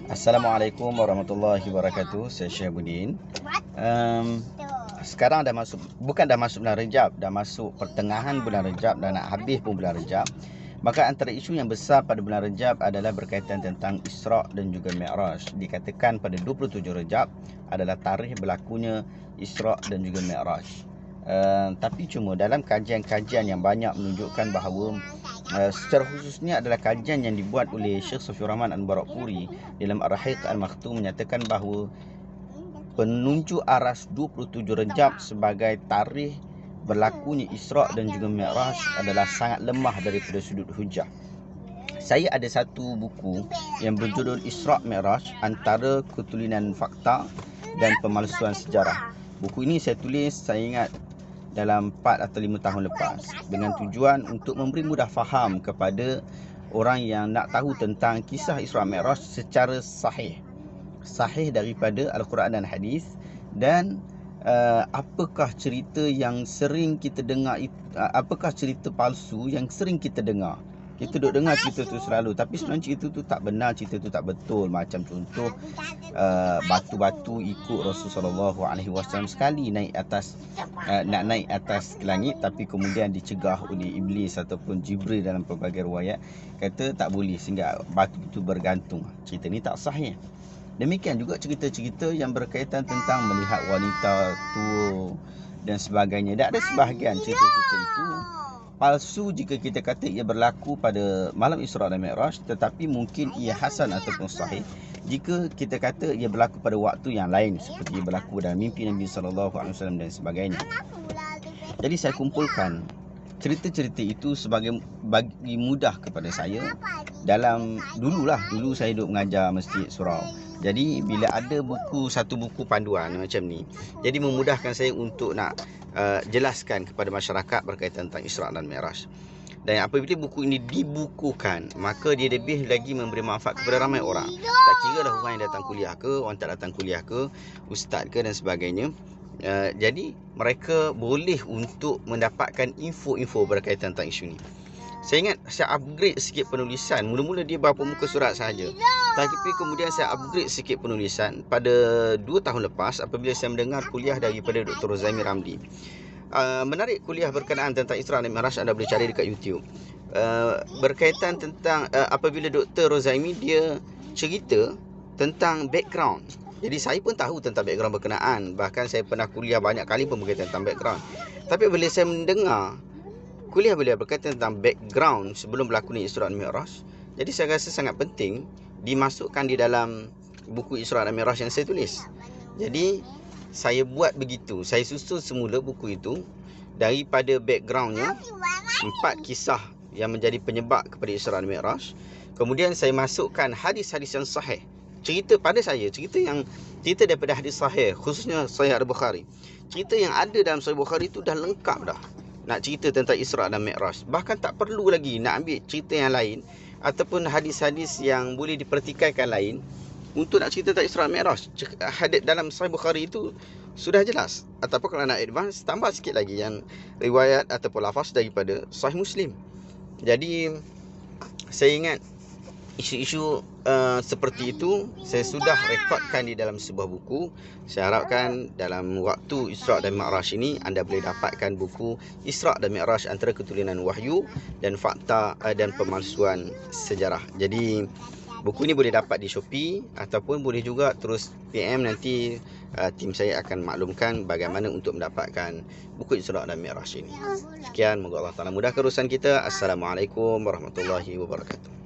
Assalamualaikum warahmatullahi wabarakatuh. Saya Syahibuddin. Sekarang bukan dah masuk bulan Rejab, dah masuk pertengahan bulan Rejab dan nak habis pun bulan Rejab. Maka antara isu yang besar pada bulan Rejab adalah berkaitan tentang Isra' dan juga Mi'raj. Dikatakan pada 27 Rejab adalah tarikh berlakunya Isra' dan juga Mi'raj. Tapi cuma dalam kajian-kajian yang banyak menunjukkan bahawa secara khususnya adalah kajian yang dibuat oleh Syekh Safiur Rahman Al-Barakfuri dalam Ar-Rahiq Al-Makhtum menyatakan bahawa penunjuk aras 27 Rejab sebagai tarikh berlakunya Isra' dan juga Mi'raj adalah sangat lemah daripada sudut hujah. Saya ada satu buku yang berjudul Isra' Mi'raj, Antara Ketulinan Fakta dan Pemalsuan Sejarah. Buku ini saya tulis, saya ingat, dalam 4 atau 5 tahun lepas, dengan tujuan untuk memberi mudah faham kepada orang yang nak tahu tentang kisah Isra' Mi'raj secara sahih daripada Al-Quran dan Hadis, dan apakah cerita yang sering kita dengar, apakah cerita palsu yang sering kita dengar. Kita duk dengar cerita tu selalu, tapi sebenarnya cerita tu tak benar, cerita tu tak betul. Macam contoh batu-batu ikut Rasulullah SAW sekali naik atas nak naik atas ke langit, tapi kemudian dicegah oleh Iblis ataupun Jibril dalam pelbagai riwayat, kata tak boleh sehingga batu itu bergantung. Cerita ni tak sahih. Demikian juga cerita-cerita yang berkaitan tentang melihat wanita tua dan sebagainya. Dan ada sebahagian cerita-cerita itu palsu jika kita kata ia berlaku pada malam Isra' dan Mi'raj, tetapi mungkin ia hasan ataupun sahih jika kita kata ia berlaku pada waktu yang lain, seperti ia berlaku dalam mimpi Nabi SAW dan sebagainya. Jadi saya kumpulkan cerita-cerita itu sebagai bagi mudah kepada saya. Dulu saya duduk mengajar Masjid Surau. Jadi bila ada satu buku panduan macam ni, jadi memudahkan saya untuk nak jelaskan kepada masyarakat berkaitan tentang Isra' dan Mi'raj. Dan apabila buku ini dibukukan, maka dia lebih lagi memberi manfaat kepada ramai orang. Tak kira dah orang yang datang kuliah ke, orang tak datang kuliah ke, ustaz ke dan sebagainya. Jadi mereka boleh untuk mendapatkan info-info berkaitan tentang isu ni. Saya ingat saya upgrade sikit penulisan. Mula-mula dia berapa muka surat sahaja, tapi kemudian saya upgrade sikit penulisan pada 2 tahun lepas apabila saya mendengar kuliah daripada Dr. Rozaimi Ramli. Menarik kuliah berkenaan tentang Isra' dan Mi'raj, anda boleh cari dekat YouTube. Berkaitan tentang apabila Dr. Rozaimi dia cerita tentang background. Jadi saya pun tahu tentang background berkenaan. Bahkan saya pernah kuliah banyak kali pun berkaitan tentang background. Tapi bila saya mendengar kuliah beliau berkaitan tentang background sebelum berlakunya Isra' dan Mi'raj, jadi saya rasa sangat penting dimasukkan di dalam buku Isra' dan Mi'raj yang saya tulis. Jadi saya buat begitu. Saya susun semula buku itu daripada backgroundnya, 4 kisah yang menjadi penyebab kepada Isra' dan Mi'raj. Kemudian saya masukkan hadis-hadis yang sahih. Cerita daripada hadis sahih, khususnya Sahih Al-Bukhari. Cerita yang ada dalam Sahih Bukhari itu dah lengkap dah. Nak cerita tentang Isra' dan Mi'raj, bahkan tak perlu lagi nak ambil cerita yang lain ataupun hadis-hadis yang boleh dipertikaikan lain untuk nak cerita tentang Isra' dan Mi'raj. Hadis dalam Sahih Bukhari itu sudah jelas. Ataupun kalau nak advance, tambah sikit lagi yang riwayat ataupun lafaz daripada Sahih Muslim. Jadi saya ingat isu-isu seperti itu saya sudah rekodkan di dalam sebuah buku. Saya harapkan dalam waktu Isra' dan Mi'raj ini anda boleh dapatkan buku Isra' dan Mi'raj, Antara Ketulinan Wahyu dan Fakta dan Pemalsuan Sejarah. Jadi buku ini boleh dapat di Shopee ataupun boleh juga terus PM, nanti tim saya akan maklumkan bagaimana untuk mendapatkan buku Isra' dan Mi'raj ini. Sekian, moga Allah Ta'ala mudahkan urusan kita. Assalamualaikum warahmatullahi wabarakatuh.